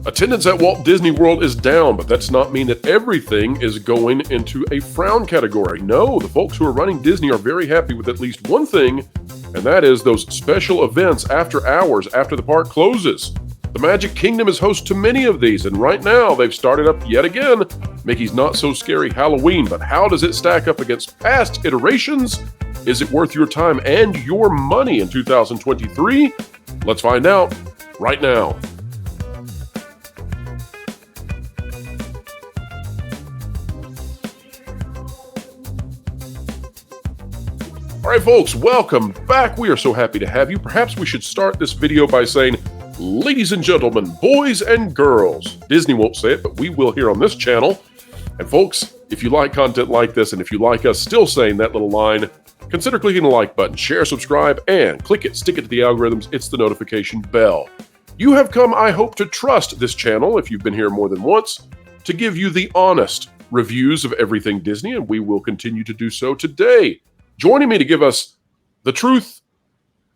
Attendance at Walt Disney World is down, but that's not mean that everything is going into a frown category. No, the folks who are running Disney are very happy with at least one thing, and that is those special events after hours after the park closes. The Magic Kingdom is host to many of these, and right now they've started up yet again Mickey's Not So Scary Halloween. But how does it stack up against past iterations? Is it worth your time and your money in 2023? Let's find out right now. All right, folks, welcome back. We are so happy to have you. Perhaps we should start this video by saying, ladies and gentlemen, boys and girls. Disney won't say it, but we will here on this channel. And folks, if you like content like this, and if you like us still saying that little line, consider clicking the like button, share, subscribe, and click it, stick it to the algorithms. It's the notification bell. You have come, I hope, to trust this channel, if you've been here more than once, to give you the honest reviews of everything Disney, and we will continue to do so today. Joining me to give us the truth,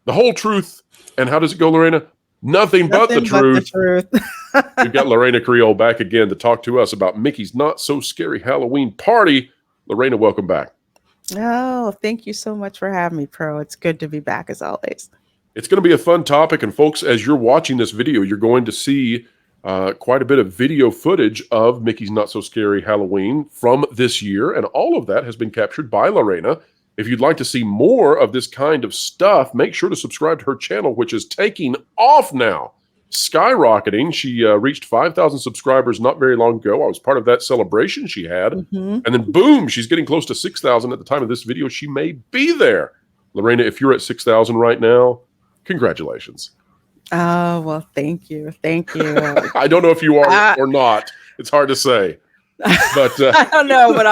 the whole truth, and how does it go, Lorena? Nothing but the truth. We've got Lorena Creole back again to talk to us about Mickey's Not So Scary Halloween Party. Lorena, welcome back. Oh, thank you so much for having me, Pro. It's good to be back as always. It's going to be a fun topic, and folks, as you're watching this video, you're going to see quite a bit of video footage of Mickey's Not So Scary Halloween from this year, and all of that has been captured by Lorena. If you'd like to see more of this kind of stuff, make sure to subscribe to her channel, which is taking off now, skyrocketing. She reached 5,000 subscribers not very long ago. I was part of that celebration she had. And then boom, she's getting close to 6,000 at the time of this video. She may be there. Lorena, if you're at 6,000 right now, congratulations. Oh, well, thank you. Thank you. I don't know if you are or not. It's hard to say. But I don't know, but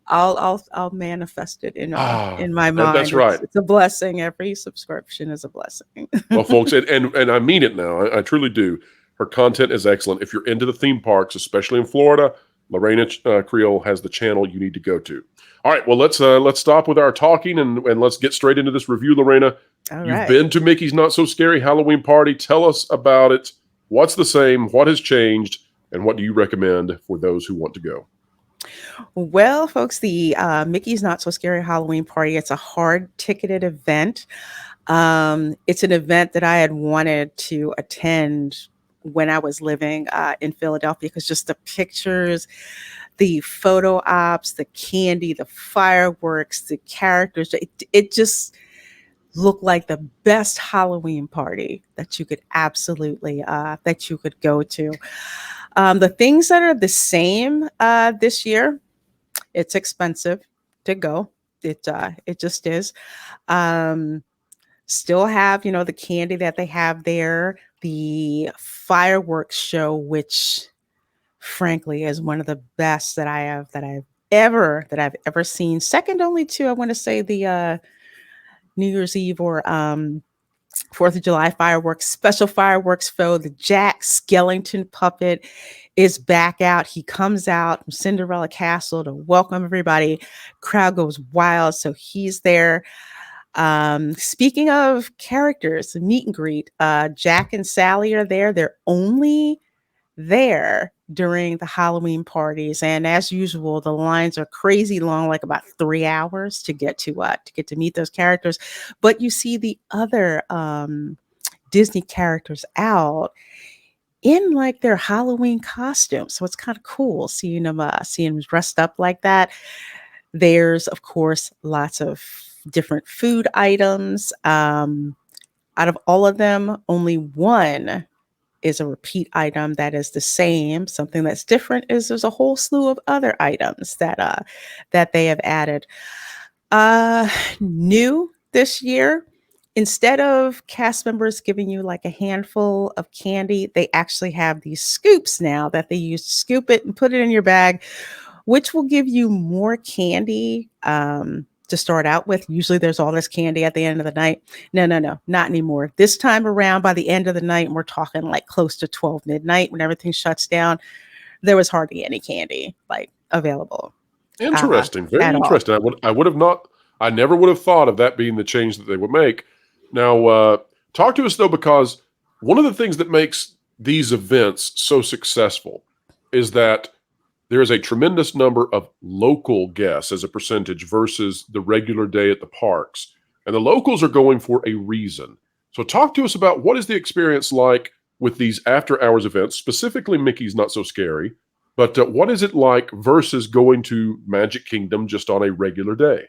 I'll manifest it in my mind. That's right. It's a blessing. Every subscription is a blessing. Well, folks, and I mean it now. I truly do. Her content is excellent. If you're into the theme parks, especially in Florida, Lorena Creole has the channel you need to go to. All right, well, let's stop with our talking and let's get straight into this review, Lorena. You've been to Mickey's Not So Scary Halloween Party. Tell us about it. What's the same? What has changed? And what do you recommend for those who want to go? Well, folks, the Mickey's Not So Scary Halloween Party, it's a hard-ticketed event. It's an event that I had wanted to attend when I was living in Philadelphia, because just the pictures, the photo ops, the candy, the fireworks, the characters, it just looked like the best Halloween party that you could absolutely, that you could go to. The things that are the same this year, it's expensive to go. It just is. Still have, the candy that they have there, the fireworks show, which frankly is one of the best that I've ever seen. Second only to, I want to say, the New Year's Eve or 4th of July fireworks, special fireworks show. The Jack Skellington puppet is back out. He comes out from Cinderella Castle to welcome everybody. Crowd goes wild, so he's there. Speaking of characters, the meet and greet, Jack and Sally are there. They're only there during the Halloween parties, and as usual, the lines are crazy long, like about 3 hours to get to meet those characters. But you see the other Disney characters out in like their Halloween costumes, so it's kind of cool seeing them dressed up like that. There's, of course, lots of different food items. Out of all of them, only one is a repeat item that is the same. Something that's different is there's a whole slew of other items that they have added. New this year, instead of cast members giving you like a handful of candy, they actually have these scoops now that they use to scoop it and put it in your bag, which will give you more candy to start out with. Usually there's all this candy at the end of the night. No, not anymore. This time around, by the end of the night, and we're talking like close to 12 midnight when everything shuts down, there was hardly any candy like available. Interesting. Very interesting. I never would have thought of that being the change that they would make. Now, talk to us though, because One of the things that makes these events so successful is that there is a tremendous number of local guests as a percentage versus the regular day at the parks. And the locals are going for a reason. So, talk to us about what is the experience like with these after hours events, specifically Mickey's Not So Scary. But what is it like versus going to Magic Kingdom just on a regular day?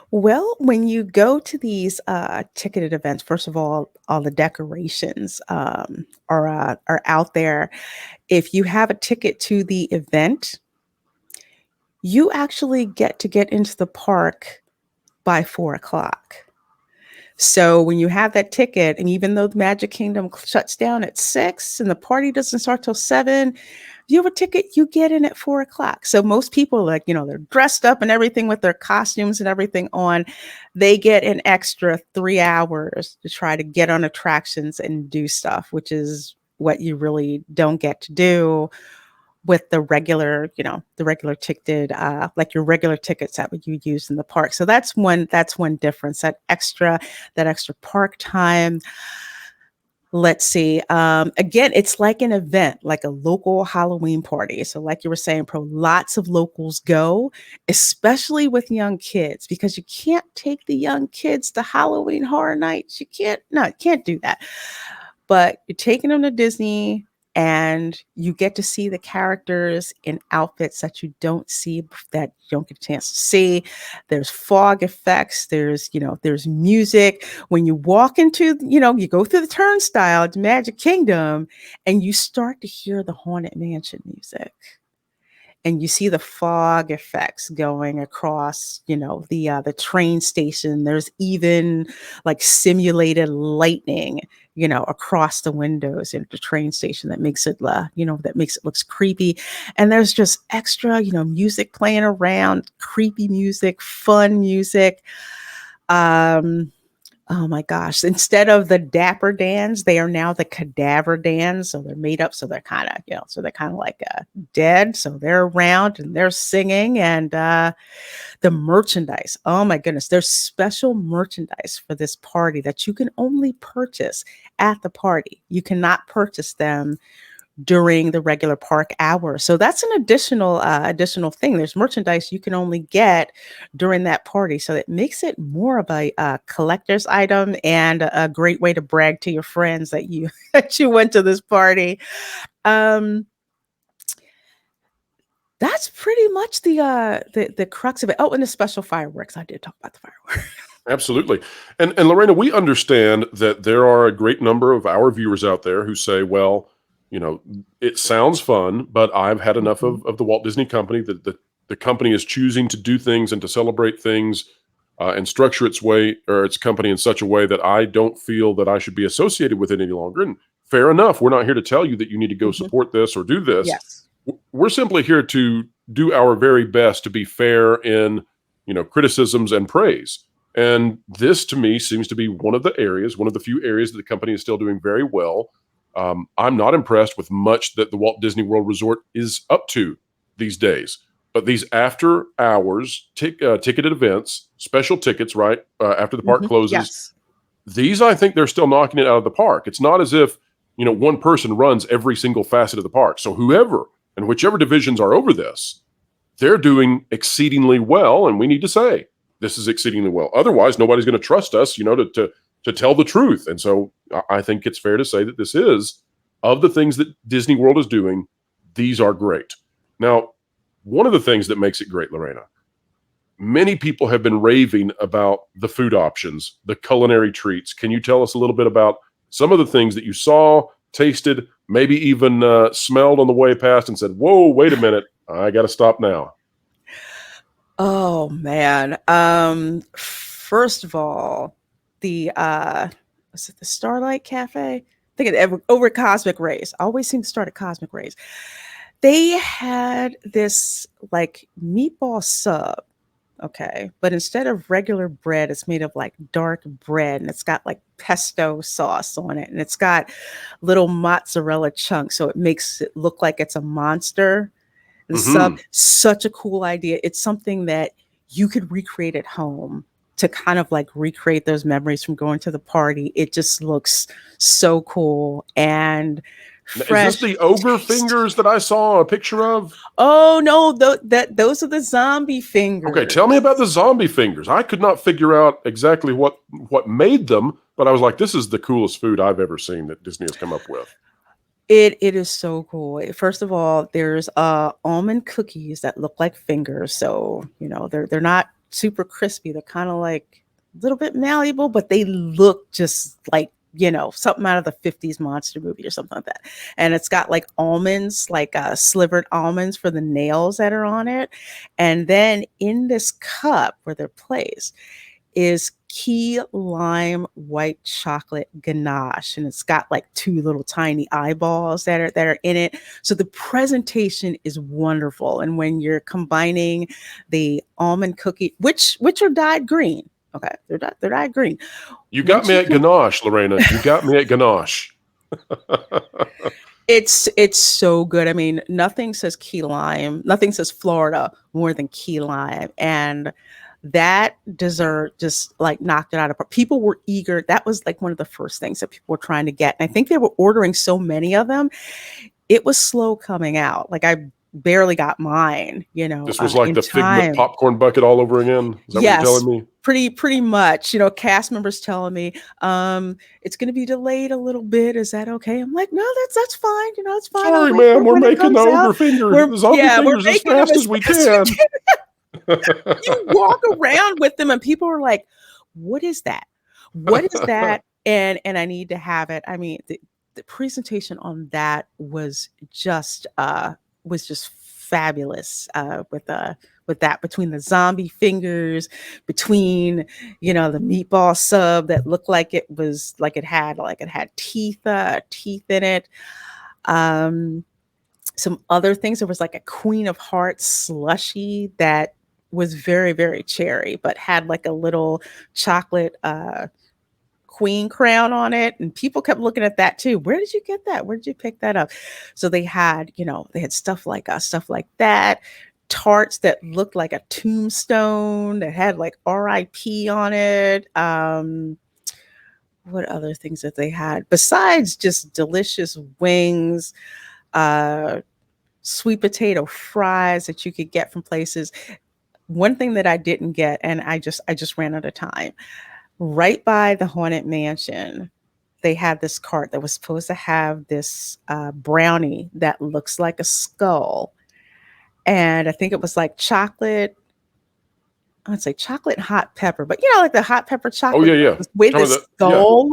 Well, when you go to these ticketed events, first of all the decorations are out there. If you have a ticket to the event, you actually get into the park by 4 o'clock. So when you have that ticket, and even though the Magic Kingdom shuts down at 6 and the party doesn't start till 7, if you have a ticket, you get in at 4 o'clock. So most people, like, they're dressed up and everything with their costumes and everything on. They get an extra 3 hours to try to get on attractions and do stuff, which is what you really don't get to do with the regular ticketed, like your regular tickets that you use in the park. So that's one difference. That extra park time. Let's see. Again, it's like an event, like a local Halloween party. So, like you were saying, lots of locals go, especially with young kids, because you can't take the young kids to Halloween Horror Nights. You can't do that. But you're taking them to Disney, and you get to see the characters in outfits that you don't get a chance to see. There's fog effects, there's music. When you walk into, you go through the turnstile to Magic Kingdom, and you start to hear the Haunted Mansion music, and you see the fog effects going across, the train station. There's even like simulated lightning, across the windows in the train station that makes it looks creepy. And there's just extra, music playing around, creepy music, fun music. Um, Oh my gosh. Instead of the Dapper Dans, they are now the Cadaver Dans. So they're made up. So they're kind of like dead. So they're around and they're singing. And the merchandise. Oh my goodness. There's special merchandise for this party that you can only purchase at the party. You cannot purchase them during the regular park hours. So that's an additional thing. There's merchandise you can only get during that party. So it makes it more of a collector's item, and a great way to brag to your friends that you that you went to this party. Um, that's pretty much the crux of it. Oh, and the special fireworks. I did talk about the fireworks. Absolutely. And Lorena, we understand that there are a great number of our viewers out there who say, well, it sounds fun, but I've had enough Mhm. of the Walt Disney Company. The company is choosing to do things and to celebrate things and structure its company in such a way that I don't feel that I should be associated with it any longer. And fair enough. We're not here to tell you that you need to go Mhm. support this or do this. Yes. We're simply here to do our very best to be fair in, criticisms and praise. And this to me seems to be one of the few areas that the company is still doing very well. I'm not impressed with much that the Walt Disney World Resort is up to these days. But these after hours ticketed events, special tickets, right, after the park closes, Yes. these I think they're still knocking it out of the park. It's not as if, one person runs every single facet of the park. So whoever and whichever divisions are over this, they're doing exceedingly well. And we need to say this is exceedingly well. Otherwise, nobody's going to trust us, to tell the truth. And so I think it's fair to say that this is, of the things that Disney World is doing, these are great. Now, one of the things that makes it great, Lorena, many people have been raving about the food options, the culinary treats. Can you tell us a little bit about some of the things that you saw, tasted, maybe even smelled on the way past and said, whoa, wait a minute, I got to stop now? Oh man. First of all, the was it the Starlight Cafe? I think over at Cosmic Rays. I always seem to start at Cosmic Rays. They had this like meatball sub, okay, but instead of regular bread, it's made of like dark bread, and it's got like pesto sauce on it, and it's got little mozzarella chunks, so it makes it look like it's a monster. The sub, Hmm. such a cool idea. It's something that you could recreate at home to kind of like recreate those memories from going to the party. It just looks so cool and Is this fresh the ogre taste. fingers that I saw a picture of? Oh no, those are the zombie Okay, tell me about the fingers. zombie fingers. I could not figure out exactly what made them, but I was like, this is the coolest food I've ever seen that Disney has come up with. It is so cool. First of all, there's almond cookies that look like fingers, so they're not super crispy. They're kind of like a little bit malleable, but they look just like something out of the 50s monster movie or something like that. And it's got like almonds, like slivered almonds for the nails that are on it. And then in this cup where they're placed is key lime white chocolate ganache, and it's got like two little tiny eyeballs that are in it. So the presentation is wonderful, and when you're combining the almond cookie, which are dyed green, okay, they're dyed green. You got Once me you at can, ganache, Lorena. You got me at ganache. it's so good. I mean, nothing says key lime, nothing says Florida more than key lime, and that dessert just like knocked it out of park. People were eager. That was like one of the first things that people were trying to get. And I think they were ordering so many of them. It was slow coming out. Like I barely got mine, This was like in the Figment time. popcorn bucket all over again. Is that what you're Yes, telling me? pretty much. Cast members telling me, it's going to be delayed a little bit. Is that okay? I'm like, no, that's fine. It's fine. I'll Sorry, wait for man. it We're when it making the comes out. ogre finger, We're the zombie yeah, we're fingers as making them fast as as we fast as we can. can. You walk around with them and people are like, what is that? What is that? And I need to have it. I mean, the presentation on that was just fabulous, with that, between the zombie fingers, between the meatball sub that looked like it had teeth in it. um some other things. There was like a Queen of Hearts slushy that was very, very cherry, but had like a little chocolate queen crown on it. And people kept looking at that too. Where did you get that? Where did you pick that up? So they had stuff like that. Tarts that looked like a tombstone that had like RIP on it. What other things that they had besides just delicious wings? Uh, Sweet potato fries that you could get from places. One thing that I didn't get, and I just ran out of time. Right by the Haunted Mansion, they had this cart that was supposed to have this brownie that looks like a skull, and I think it was like chocolate. I'd say chocolate hot pepper, but like the hot pepper Oh chocolate, yeah, yeah. the way Tell the me that. Yeah. skull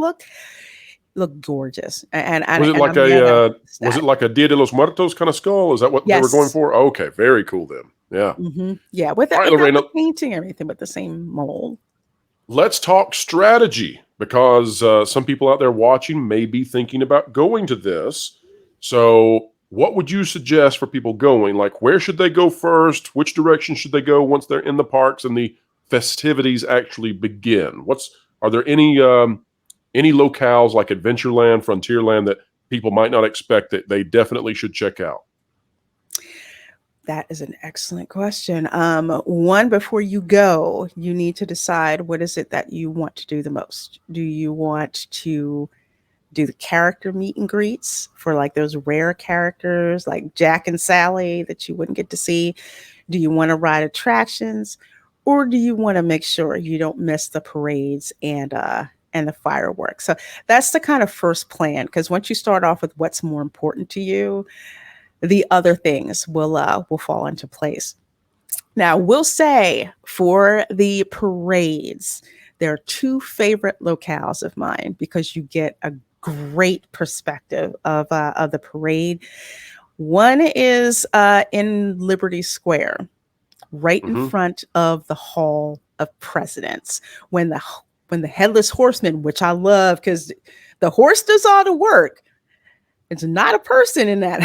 looked gorgeous, and Was it and like I'm mad I missed was it that. like a Dia de los Muertos kind of skull? Is that what they were going Yes. for? Okay, very cool then. Yeah. Yeah, with All that right, without the Lorena. painting or anything, but the same mold. Let's talk strategy because some people out there watching may be thinking about going to this. So, what would you suggest for people going? Like, where should they go first? Which direction should they go once they're in the parks and the festivities actually begin? Are there any locales like Adventureland, Frontierland that people might not expect that they definitely should check out? That is an excellent question. One, before you go, you need to decide what is it that you want to do the most. Do you want to do the character meet and greets for like those rare characters like Jack and Sally that you wouldn't get to see? Do you want to ride attractions, or do you want to make sure you don't miss the parades and the fireworks? So that's the kind of first plan, because once you start off with what's more important to you, the other things will fall into place. Now, we'll say for the parades, there are two favorite locales of mine because you get a great perspective of the parade. One is in Liberty Square, right in Mm-hmm. front of the Hall of Presidents. When the headless horseman, which I love because the horse does all the work, it's not a person in that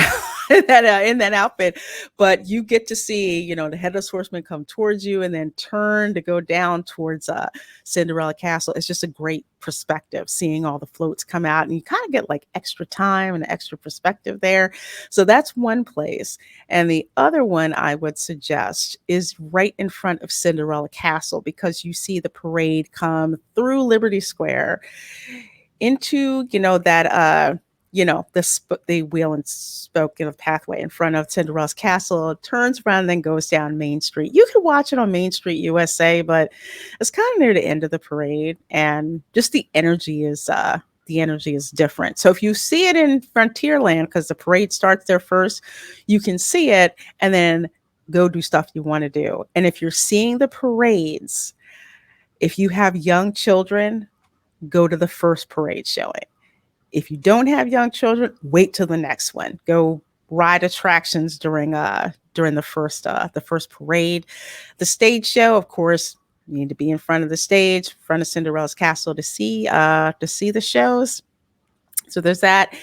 in that outfit. But you get to see, the headless horseman come towards you and then turn to go down towards Cinderella Castle. It's just a great perspective, seeing all the floats come out, and you kind of get like extra time and extra perspective there. So that's one place. And the other one I would suggest is right in front of Cinderella Castle, because you see the parade come through Liberty Square into, the wheel and spoke, pathway in front of Cinderella's castle, turns around, and then goes down Main Street. You can watch it on Main Street, USA, but it's kind of near the end of the parade, and just the energy is different. So if you see it in Frontierland, because the parade starts there first, you can see it and then go do stuff you want to do. And if you're seeing the parades, if you have young children, go to the first parade showing. If you don't have young children, wait till the next one. Go ride attractions during the first parade. The stage show, of course, you need to be in front of the stage, in front of Cinderella's castle to see the shows. So there's that.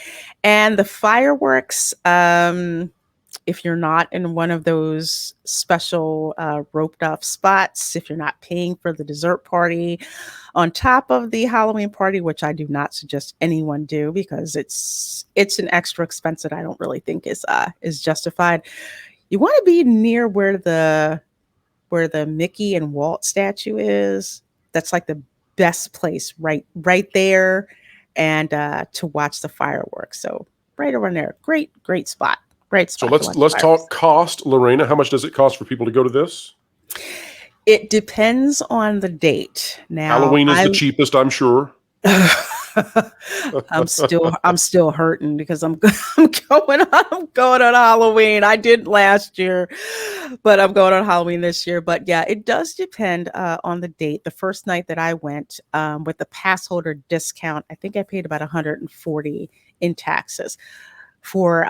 And the fireworks, if you're not in one of those special roped off spots, if you're not paying for the dessert party on top of the Halloween party, which I do not suggest anyone do, because it's an extra expense that I don't really think is justified. You want to be near where the Mickey and Walt statue is. That's like the best place, right there, and to watch the fireworks. So right over there, great spot. Great So spot. let's talk cost, Lorena. How much does it cost for people to go to this? It depends on the date. Now, Halloween is the cheapest, I'm sure. I'm still hurting because I'm going on Halloween. I did last year, but I'm going on Halloween this year. But yeah, it does depend on the date. The first night that I went, with the pass holder discount, I think I paid about $140 in taxes for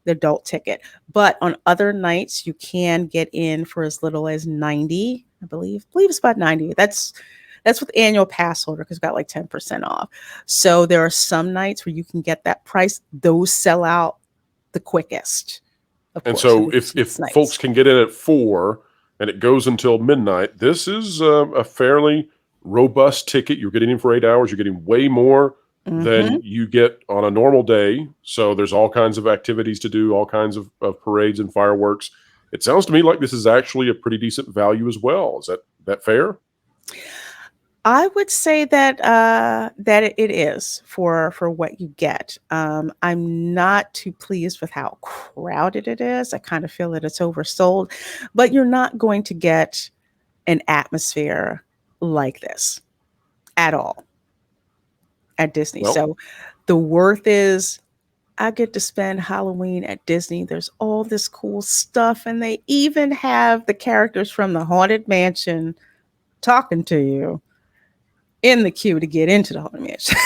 the adult ticket. But on other nights, you can get in for as little as $90. I believe it's about $90. That's with annual pass holder, because it's got like 10% off. So there are some nights where you can get that price. Those sell out the quickest. And so if folks can get in at 4 and it goes until midnight, this is a fairly robust ticket. You're getting in for 8 hours. You're getting way more than you get on a normal day. So there's all kinds of activities to do, all kinds of parades and fireworks. It sounds to me like this is actually a pretty decent value as well. Is that fair? I would say that it is for what you get. I'm not too pleased with how crowded it is. I kind of feel that it's oversold, but you're not going to get an atmosphere like this at all at Disney. Well, so the worth is, I get to spend Halloween at Disney. There's all this cool stuff, and they even have the characters from the Haunted Mansion talking to you in the queue to get into the Haunted Mansion.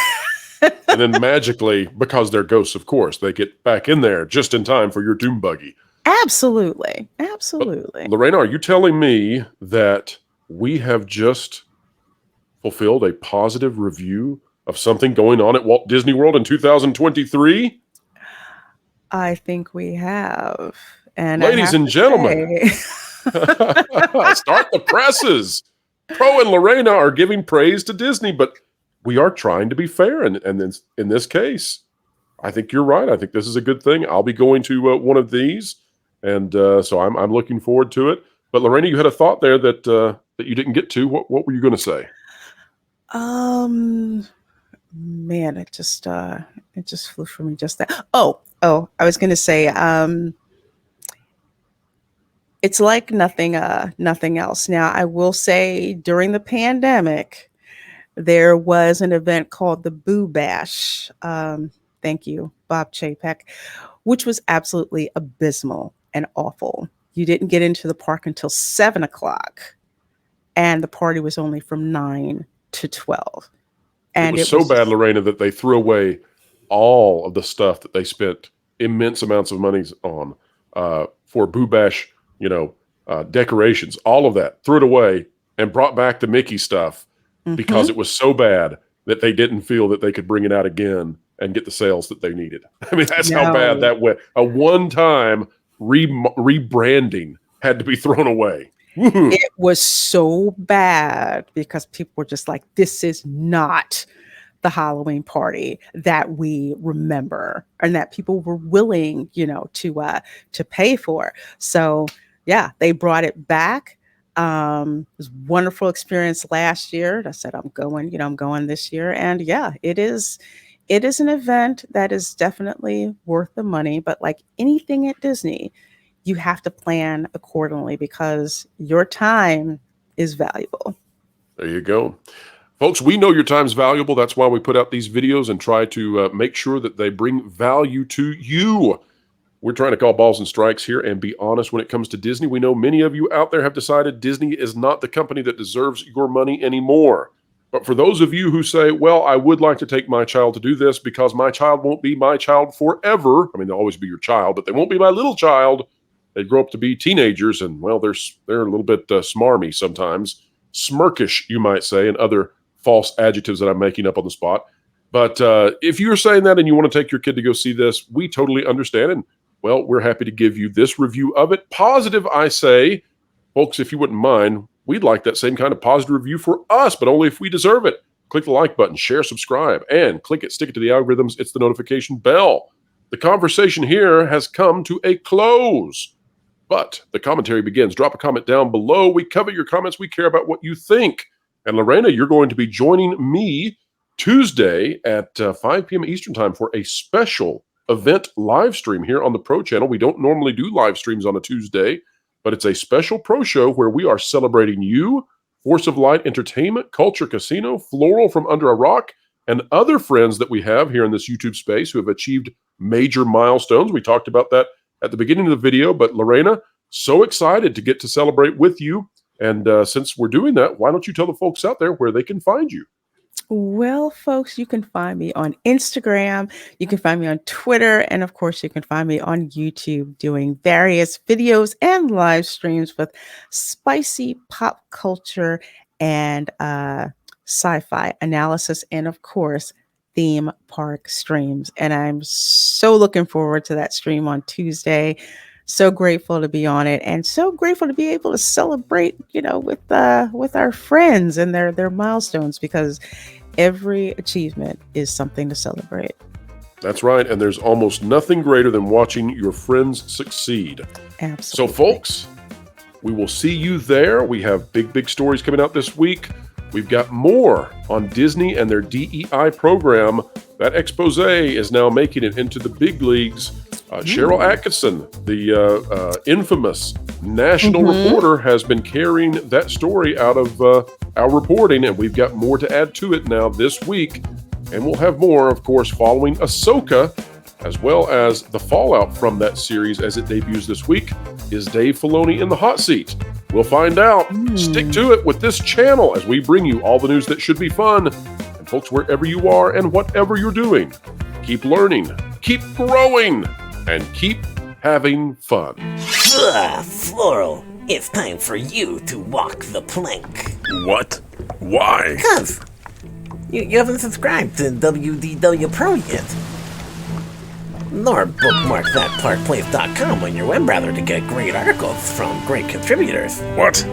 And then magically, because they're ghosts, of course, they get back in there just in time for your doom buggy. Absolutely. But, Lorena, are you telling me that we have just fulfilled a positive review of something going on at Walt Disney World in 2023? I think we have. And ladies and gentlemen, start the presses. Pro and Lorena are giving praise to Disney, but we are trying to be fair. And in this case, I think you're right. I think this is a good thing. I'll be going to one of these, and so I'm looking forward to it. But Lorena, you had a thought there that you didn't get to. What were you going to say? Man, it just flew from me just that. Oh, I was going to say, it's like nothing else. Now, I will say, during the pandemic, there was an event called the Boo Bash. Thank you, Bob Chapek, which was absolutely abysmal and awful. You didn't get into the park until 7:00, and the party was only from 9 to 12. And it was so bad, Lorena, that they threw away all of the stuff that they spent immense amounts of money on for Boo Bash, decorations, all of that, threw it away and brought back the Mickey stuff because it was so bad that they didn't feel that they could bring it out again and get the sales that they needed. I mean, that's how bad No. that went. A one-time rebranding had to be thrown away. Woo-hoo. It was so bad because people were just like, this is not the Halloween party that we remember and that people were willing, to pay for. So yeah, they brought it back. It was a wonderful experience last year. I said, I'm going this year. And yeah, it is an event that is definitely worth the money, but like anything at Disney, you have to plan accordingly because your time is valuable. There you go. Folks, we know your time's valuable. That's why we put out these videos and try to make sure that they bring value to you. We're trying to call balls and strikes here and be honest when it comes to Disney. We know many of you out there have decided Disney is not the company that deserves your money anymore. But for those of you who say, well, I would like to take my child to do this because my child won't be my child forever. I mean, they'll always be your child, but they won't be my little child. They grow up to be teenagers and, well, they're a little bit smarmy sometimes. Smirkish, you might say, and other false adjectives that I'm making up on the spot. But if you're saying that and you want to take your kid to go see this, we totally understand. And, well, we're happy to give you this review of it. Positive, I say. Folks, if you wouldn't mind, we'd like that same kind of positive review for us, but only if we deserve it. Click the like button, share, subscribe, and click it, stick it to the algorithms. It's the notification bell. The conversation here has come to a close, but the commentary begins. Drop a comment down below. We covet your comments. We care about what you think. And Lorena, you're going to be joining me Tuesday at 5 p.m. Eastern Time for a special event live stream here on the Pro Channel. We don't normally do live streams on a Tuesday, but it's a special pro show where we are celebrating you, Force of Light Entertainment, Culture Casino, Floral from Under a Rock, and other friends that we have here in this YouTube space who have achieved major milestones. We talked about that at the beginning of the video, but Lorena, so excited to get to celebrate with you. And since we're doing that, why don't you tell the folks out there where they can find you? Well, folks, you can find me on Instagram, you can find me on Twitter, and of course, you can find me on YouTube doing various videos and live streams with spicy pop culture and sci-fi analysis, and of course, theme park streams. And I'm so looking forward to that stream on Tuesday. So grateful to be on it, and so grateful to be able to celebrate, with our friends and their milestones, because every achievement is something to celebrate. That's right, and there's almost nothing greater than watching your friends succeed. Absolutely. So, folks, we will see you there. We have big stories coming out this week. We've got more on Disney and their DEI program. That expose is now making it into the big leagues. Cheryl Atkinson, the infamous national reporter, has been carrying that story out of our reporting, and we've got more to add to it now this week. And we'll have more, of course, following Ahsoka, as well as the fallout from that series as it debuts this week. Is Dave Filoni in the hot seat? We'll find out. Stick to it with this channel as we bring you all the news that should be fun. And folks, wherever you are and whatever you're doing, keep learning, keep growing, and keep having fun. Floral, it's time for you to walk the plank. What? Why? Because you haven't subscribed to WDW Pro yet. Nor bookmark thatparkplace.com on your web browser to get great articles from great contributors. What?